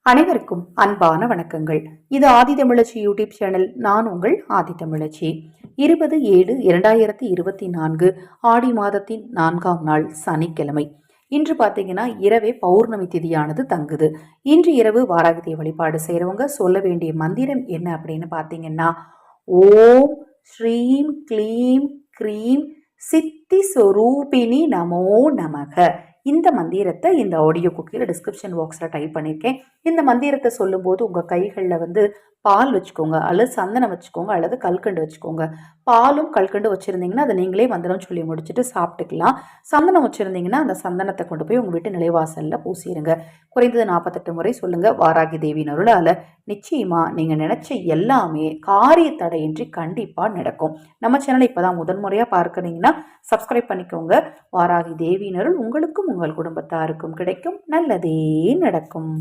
அனைவருக்கும் அன்பான வணக்கங்கள். இது ஆதிதமிழச்சி யூடியூப் சேனல். நான் உங்கள் ஆதிதமிழச்சி. 20/7/2024 ஆடி மாதத்தின் 4ஆம் நாள் சனிக்கிழமை. இன்று பார்த்தீங்கன்னா இரவே பௌர்ணமி திதியானது தங்குது. இன்று இரவு வாராகி வழிபாடு செய்கிறவங்க சொல்ல வேண்டிய மந்திரம் என்ன அப்படின்னு பார்த்தீங்கன்னா, ஓம் ஸ்ரீம் க்ளீம் க்ரீம் சித்தி சொரூபிணி நமோ நமக. இந்த மந்திரத்தை இந்த ஆடியோ குக்கியில் டிஸ்கிரிப்ஷன் பாக்ஸில் டைப் பண்ணியிருக்கேன். இந்த மந்திரத்தை சொல்லும்போது உங்கள் கைகளில் பால் வச்சுக்கோங்க, அல்லது சந்தனம் வச்சுக்கோங்க, அல்லது கல்கண்டு வச்சுக்கோங்க. பாலும் கல்கண்டு வச்சுருந்தீங்கன்னா அதை நீங்களே மந்திரம் சொல்லி முடிச்சுட்டு சாப்பிட்டுக்கலாம். சந்தனம் வச்சுருந்தீங்கன்னா அந்த சந்தனத்தை கொண்டு போய் உங்கள் வீட்டு நிலைவாசலில் பூசிடுங்க. குறைந்தது 48 முறை சொல்லுங்கள். வாராகி தேவியின் அருளால் நிச்சயமாக நீங்கள் நினச்ச எல்லாமே காரிய தடையின்றி கண்டிப்பாக நடக்கும். நம்ம சேனலை இப்போ தான் முதன்முறையாக பார்க்குறீங்கன்னா சப்ஸ்கிரைப் பண்ணிக்கோங்க. வாராகி தேவியின் அருள் உங்களுக்கும் உங்கள் குடும்பத்தாருக்கும் கிடைக்கும். நல்லதே நடக்கும்.